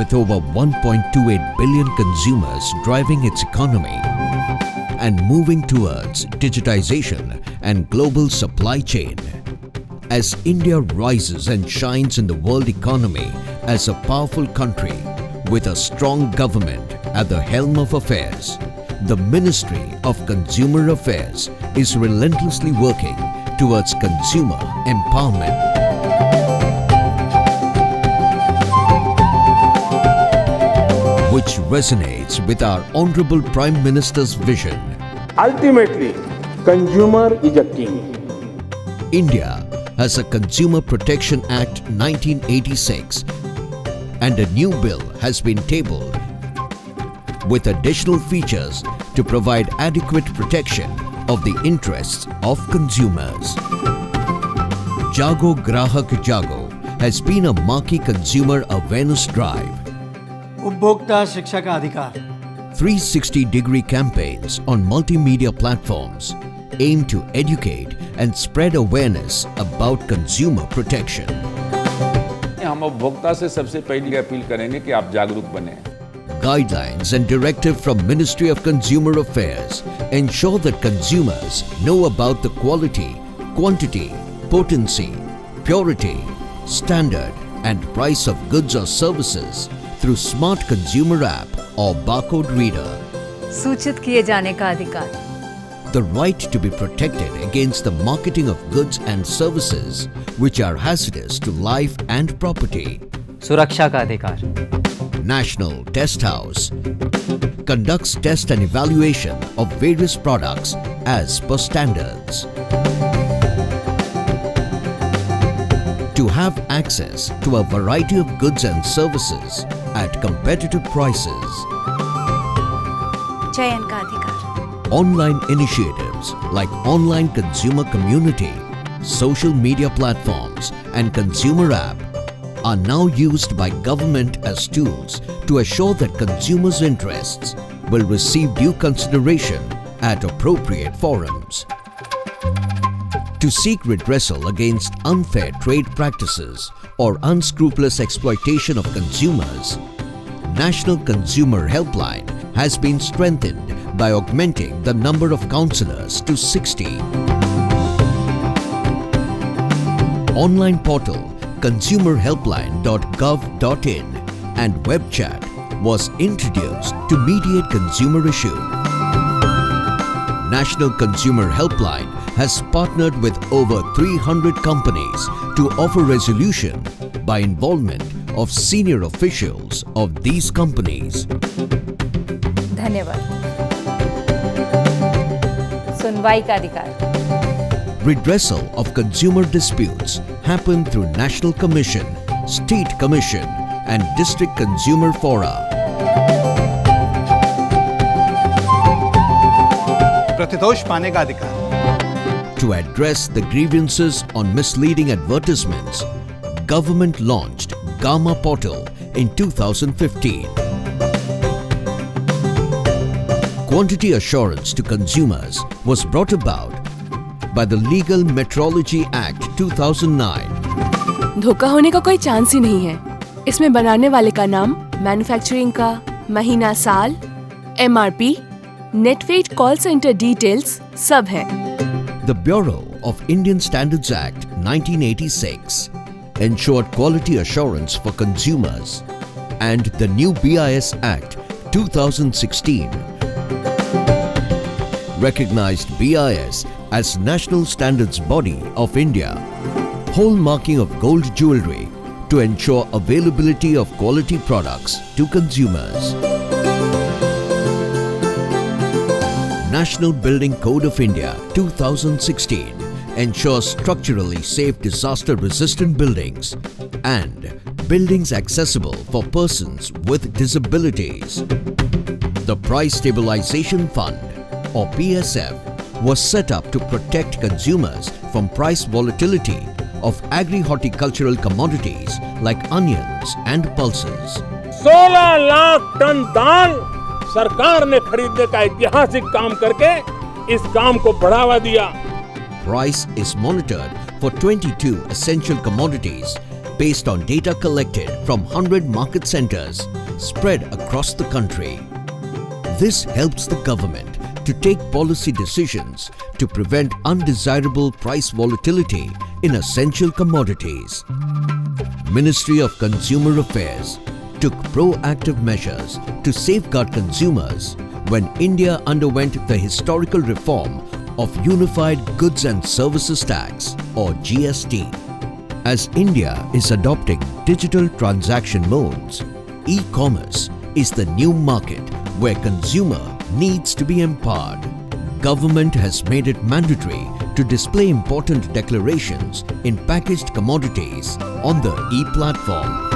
with over 1.28 billion consumers driving its economy and moving towards digitization and global supply chain. As India rises and shines in the world economy as a powerful country with a strong government at the helm of affairs, the Ministry of Consumer Affairs is relentlessly working towards consumer empowerment. Which resonates with our Honorable Prime Minister's vision. Ultimately, consumer is a king. India has a Consumer Protection Act 1986 and a new bill has been tabled with additional features to provide adequate protection of the interests of consumers. Jago Grahak Jago has been a marquee consumer awareness drive. उपभोक्ता शिक्षा का अधिकार 360-degree campaigns on multimedia platforms aim to educate and spread awareness about consumer protection. हम उपभोक्ता से सबसे पहली appeal करेंगे कि आप जागरूक बने. Guidelines and directive from Ministry of Consumer Affairs ensure that consumers know about the quality, quantity, potency, purity, standard and price of goods or services through Smart Consumer app or barcode reader. सूचित किए जाने का अधिकार. The right to be protected against the marketing of goods and services which are hazardous to life and property. सुरक्षा का अधिकार. National Test House conducts test and evaluation of various products as per standards. To have access to a variety of goods and services at competitive prices. चयन का अधिकार. Online initiatives like online consumer community, social media platforms and consumer app are now used by government as tools to assure that consumers' interests will receive due consideration at appropriate forums. To seek redressal against unfair trade practices or unscrupulous exploitation of consumers, National Consumer Helpline has been strengthened by augmenting the number of counsellors to 60. Online portal consumerhelpline.gov.in and web chat was introduced to mediate consumer issue. National Consumer Helpline has partnered with over 300 companies to offer resolution by involvement of senior officials of these companies. धन्यवाद. सुनवाई का अधिकार. Redressal of consumer disputes happen through National Commission, State Commission and District Consumer Fora. प्रतितोष पाने का अधिकार. To address the grievances on misleading advertisements, government launched Gamma Portal in 2015. Quantity assurance to consumers was brought about by the Legal Metrology Act 2009. धोखा होने का कोई chance ही नहीं है. इसमें बनाने वाले का नाम, मैन्युफैक्चरिंग का महीना, साल, MRP, net weight call centre details सब है. The Bureau of Indian Standards Act 1986 ensured quality assurance for consumers, and the new BIS Act 2016 recognized BIS as National Standards Body of India, hallmarking of gold jewellery to ensure availability of quality products to consumers. National Building Code of India 2016 ensures structurally safe disaster-resistant buildings and buildings accessible for persons with disabilities. The Price Stabilization Fund or PSF was set up to protect consumers from price volatility of agri-horticultural commodities like onions and pulses. 16 lakh ton दाल सरकार ने खरीदने का ऐतिहासिक काम करके इस काम को बढ़ावा दिया. Price is monitored for 22 essential commodities based on data collected from 100 market centers spread across the country. This helps the government to take policy decisions to prevent undesirable price volatility in essential commodities. Ministry of Consumer Affairs took proactive measures to safeguard consumers when India underwent the historical reform of Unified Goods and Services Tax or GST. As India is adopting digital transaction modes, e-commerce is the new market where consumer needs to be empowered. Government has made it mandatory to display important declarations in packaged commodities on the e-platform.